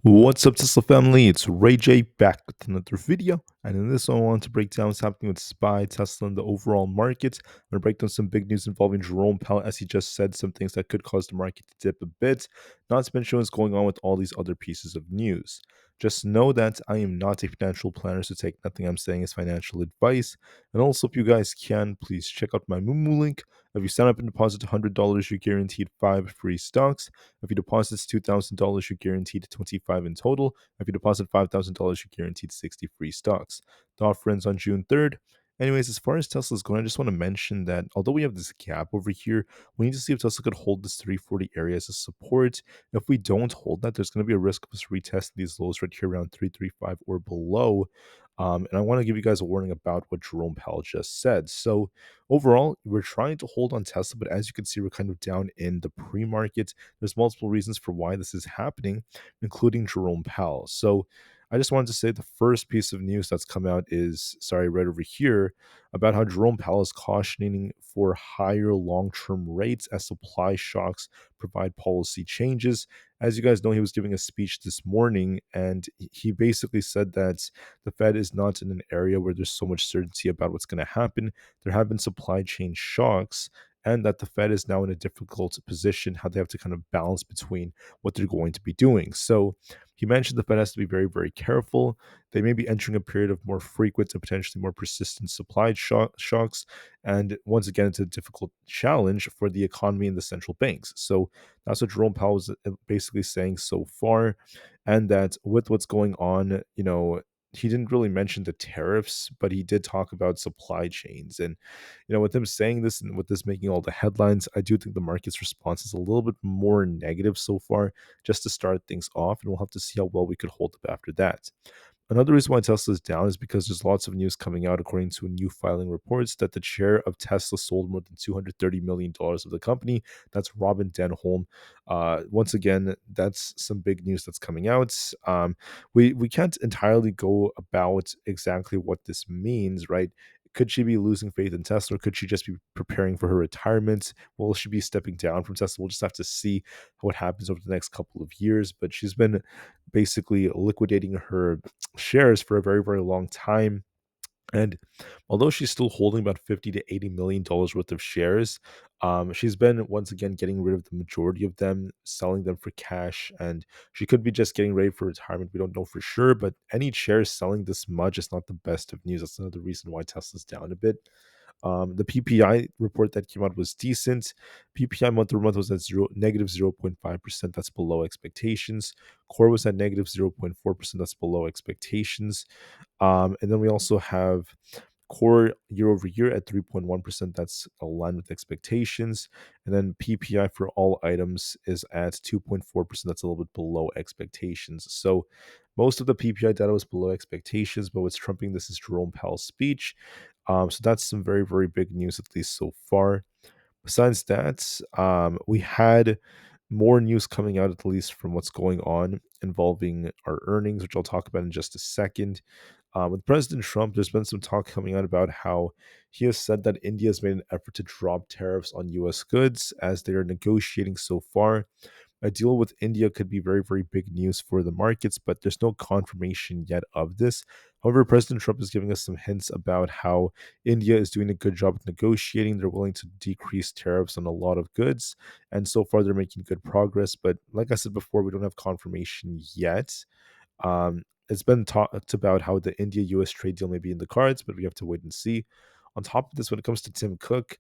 What's up, Tesla family? It's Ray J back with another video. And in this one, I want to break down what's happening with SPY, Tesla, and the overall market. I'm going to break down some big news involving Jerome Powell, as he just said some things that could cause the market to dip a bit. Not to mention what's going on with all these other pieces of news. Just know that I am not a financial planner, so take nothing I'm saying as financial advice. And also, if you guys can, please check out my Moomoo link. If you sign up and deposit $100, you're guaranteed 5 free stocks. If you deposit $2,000, you're guaranteed 25 in total. If you deposit $5,000, you're guaranteed 60 free stocks. The offer ends on June 3rd. Anyways, as far as Tesla's going, I just want to mention that although we have this gap over here, we need to see if Tesla could hold this 340 area as a support. If we don't hold that, there's going to be a risk of us retesting these lows right here around 335 or below. And I want to give you guys a warning about what Jerome Powell just said. So overall, we're trying to hold on Tesla, but as you can see, we're kind of down in the pre-market. There's multiple reasons for why this is happening, including Jerome Powell. So I just wanted to say the first piece of news that's come out is, right over here, about how Jerome Powell is cautioning for higher long-term rates as supply shocks provide policy changes. As you guys know, he was giving a speech this morning, and he basically said that the Fed is not in an area where there's so much certainty about what's going to happen. There have been supply chain shocks, and that the Fed is now in a difficult position, how they have to kind of balance between what they're going to be doing. So he mentioned the Fed has to be very, very careful. They may be entering a period of more frequent and potentially more persistent supply shocks. And once again, it's a difficult challenge for the economy and the central banks. So that's what Jerome Powell is basically saying so far. And that with what's going on, he didn't really mention the tariffs, but he did talk about supply chains. And, with him saying this and with this making all the headlines, I do think the market's response is a little bit more negative so far, just to start things off. And we'll have to see how well we could hold up after that. Another reason why Tesla is down is because there's lots of news coming out, according to a new filing reports, that the chair of Tesla sold more than $230 million of the company. That's Robin Denholm. Once again, that's some big news that's coming out. We can't entirely go about exactly what this means, right? Could she be losing faith in Tesla, or could she just be preparing for her retirement? Will she be stepping down from Tesla? We'll just have to see what happens over the next couple of years. But she's been basically liquidating her shares for a very, very long time. And although she's still holding about 50 to 80 million dollars worth of shares, she's been once again getting rid of the majority of them, selling them for cash, and she could be just getting ready for retirement. We don't know for sure, but any shares selling this much is not the best of news. That's another reason why Tesla's down a bit. The PPI report that came out was decent. PPI month over month was at negative 0.5%. That's below expectations. Core was at negative 0.4%. That's below expectations. And then we also have core year over year at 3.1%. That's aligned with expectations. And then PPI for all items is at 2.4%. That's a little bit below expectations. So most of the PPI data was below expectations, but what's trumping this is Jerome Powell's speech. So that's some very, very big news, at least so far. Besides that, we had more news coming out, at least from what's going on involving our earnings, which I'll talk about in just a second. With President Trump, there's been some talk coming out about how he has said that India has made an effort to drop tariffs on US goods as they are negotiating so far. A deal with India could be very, very big news for the markets, but there's no confirmation yet of this. However, President Trump is giving us some hints about how India is doing a good job of negotiating. They're willing to decrease tariffs on a lot of goods, and so far they're making good progress. But like I said before, we don't have confirmation yet. It's been talked about how the India-US trade deal may be in the cards, but we have to wait and see. On top of this, when it comes to Tim Cook,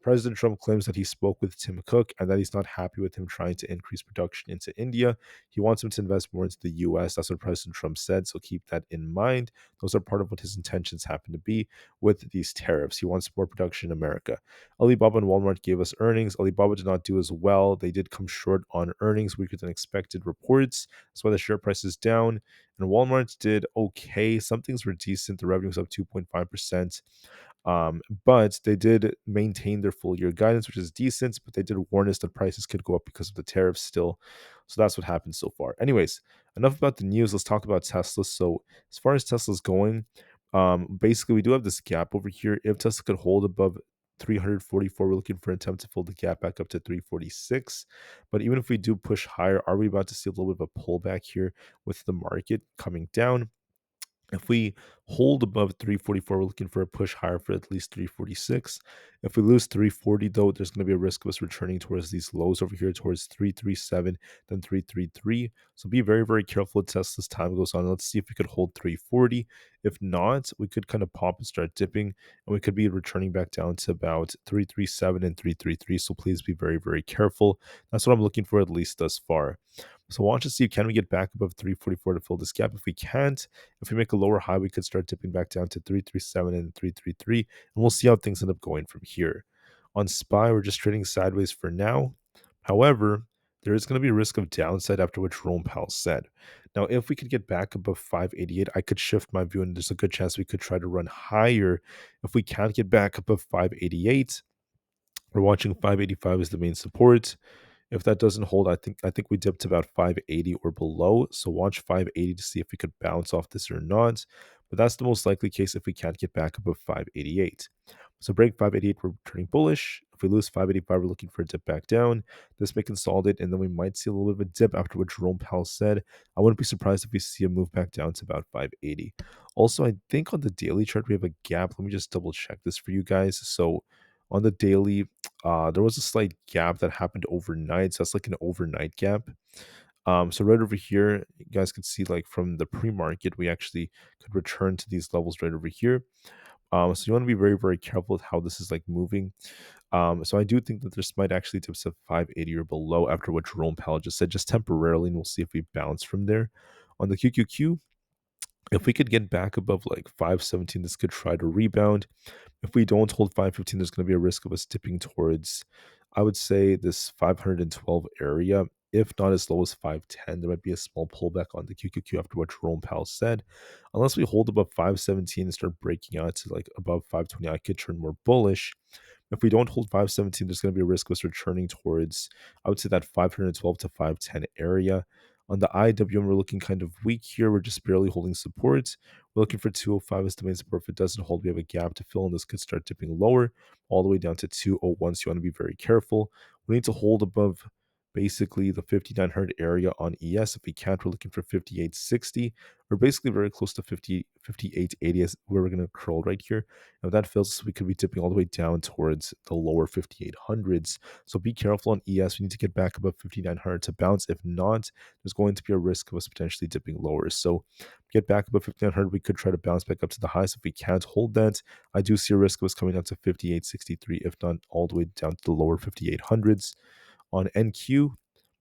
President Trump claims that he spoke with Tim Cook and that he's not happy with him trying to increase production into India. He wants him to invest more into the US. That's what President Trump said, so keep that in mind. Those are part of what his intentions happen to be with these tariffs. He wants more production in America. Alibaba and Walmart gave us earnings. Alibaba did not do as well. They did come short on earnings, weaker than expected reports. That's why the share price is down. And Walmart did okay. Some things were decent. The revenue was up 2.5%. But they did maintain their full year guidance, which is decent, but they did warn us that prices could go up because of the tariffs still. So that's what happened so far. Anyways, enough about the news. Let's talk about Tesla. So as far as Tesla's going, basically we do have this gap over here. If Tesla could hold above 344, we're looking for an attempt to fill the gap back up to 346. But even if we do push higher, are we about to see a little bit of a pullback here with the market coming down? If we hold above 344, we're looking for a push higher for at least 346. If we lose 340, though, there's going to be a risk of us returning towards these lows over here, towards 337, then 333. So be very, very careful with Tesla as time goes on. Let's see if we could hold 340. If not, we could kind of pop and start dipping, and we could be returning back down to about 337 and 333. So please be very, very careful. That's what I'm looking for, at least thus far. So watch to see, can we get back above 344 to fill this gap? If we can't, if we make a lower high, we could start dipping back down to 337 and 333, and we'll see how things end up going from here. On SPY, we're just trading sideways for now. However, there is going to be a risk of downside after what Jerome Powell said. Now, if we could get back above 588, I could shift my view, and there's a good chance we could try to run higher. If we can't get back above 588, we're watching 585 as the main support. If that doesn't hold, I think we dipped to about 580 or below. So watch 580 to see if we could bounce off this or not. But that's the most likely case if we can't get back above 588. So break 588, we're turning bullish. If we lose 585, we're looking for a dip back down. This may consolidate, and then we might see a little bit of a dip after what Jerome Powell said. I wouldn't be surprised if we see a move back down to about 580. Also, I think on the daily chart, we have a gap. Let me just double check this for you guys. So on the daily, there was a slight gap that happened overnight. So that's like an overnight gap. So right over here, you guys could see like from the pre-market, we actually could return to these levels right over here. So you want to be very, very careful with how this is like moving. So I do think that this might actually dip to 580 or below after what Jerome Powell just said, just temporarily, and we'll see if we bounce from there. On the QQQ, if we could get back above like 517, this could try to rebound. If we don't hold 515, there's going to be a risk of us dipping towards, I would say, this 512 area. If not as low as 510, there might be a small pullback on the QQQ after what Jerome Powell said. Unless we hold above 517 and start breaking out to like above 520, I could turn more bullish. If we don't hold 517, there's going to be a risk of us returning towards, I would say, that 512 to 510 area. On the IWM, we're looking kind of weak here. We're just barely holding support. We're looking for 205 as the main support. If it doesn't hold, we have a gap to fill, and this could start dipping lower all the way down to 201. So you want to be very careful. We need to hold above basically the 5900 area on ES. If we can't, we're looking for 5860. We're basically very close to 5880 as where we're going to curl right here. Now, if that fails, we could be dipping all the way down towards the lower 5800s. So be careful on ES. We need to get back above 5900 to bounce. If not, there's going to be a risk of us potentially dipping lower. So get back above 5900, we could try to bounce back up to the highs. If we can't hold that, I do see a risk of us coming down to 5863, if not all the way down to the lower 5800s. On NQ,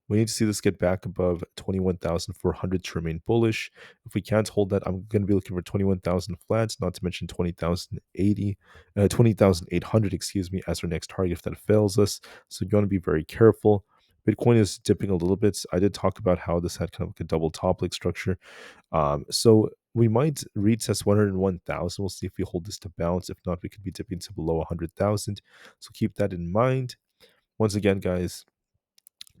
we need to see this get back above 21,400 to remain bullish. If we can't hold that, I'm going to be looking for 21,000 flats, not to mention 20,800, excuse me, as our next target if that fails us. So you want to be very careful. Bitcoin is dipping a little bit. I did talk about how this had kind of like a double top like structure. So we might retest 101,000. We'll see if we hold this to bounce. If not, we could be dipping to below 100,000. So keep that in mind. Once again, guys,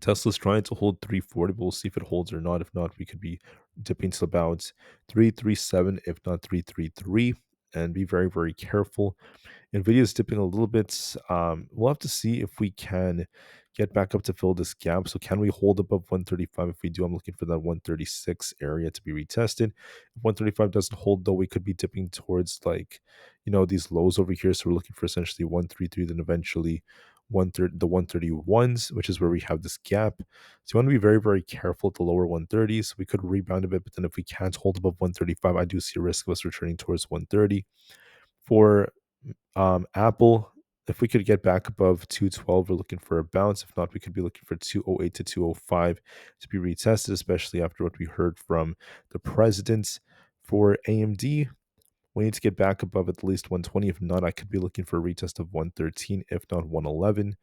Tesla's trying to hold 340, but we'll see if it holds or not. If not, we could be dipping to about 337, if not 333. And be very, very careful. Nvidia is dipping a little bit. We'll have to see if we can get back up to fill this gap. So can we hold above 135? If we do, I'm looking for that 136 area to be retested. If 135 doesn't hold, though, we could be dipping towards like, these lows over here. So we're looking for essentially 133, then eventually the 131s, which is where we have this gap. So you want to be very, very careful at the lower 130s. We could rebound a bit, but then if we can't hold above 135, I do see a risk of us returning towards 130. For Apple, if we could get back above 212, we're looking for a bounce. If not, we could be looking for 208 to 205 to be retested, especially after what we heard from the president. For AMD, we need to get back above at least 120. If not, I could be looking for a retest of 113, if not 111.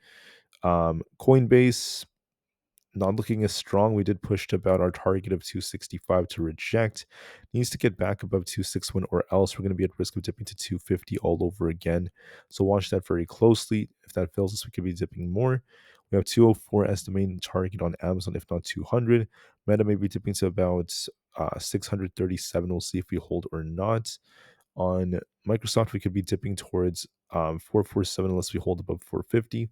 Coinbase, not looking as strong. We did push to about our target of 265 to reject. Needs to get back above 261, or else we're going to be at risk of dipping to 250 all over again. So watch that very closely. If that fails us, we could be dipping more. We have 204 as the main target on Amazon, if not 200. Meta may be dipping to about 637. We'll see if we hold or not. On Microsoft, we could be dipping towards 447 unless we hold above 450.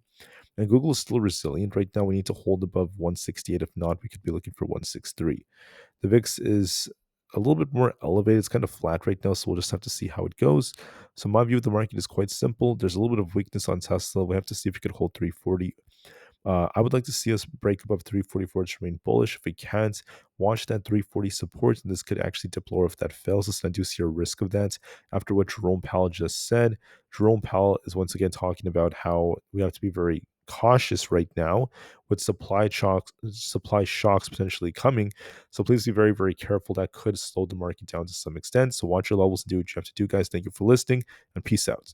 And Google is still resilient. Right now, we need to hold above 168. If not, we could be looking for 163. The VIX is a little bit more elevated. It's kind of flat right now, so we'll just have to see how it goes. So my view of the market is quite simple. There's a little bit of weakness on Tesla. We have to see if we could hold 340. I would like to see us break above 344 to remain bullish. If we can't, watch that 340 support, and this could actually dip lower if that fails us. And I do see a risk of that after what Jerome Powell just said. Jerome Powell is once again talking about how we have to be very cautious right now with supply shocks potentially coming. So please be very, very careful. That could slow the market down to some extent. So watch your levels and do what you have to do, guys. Thank you for listening, and peace out.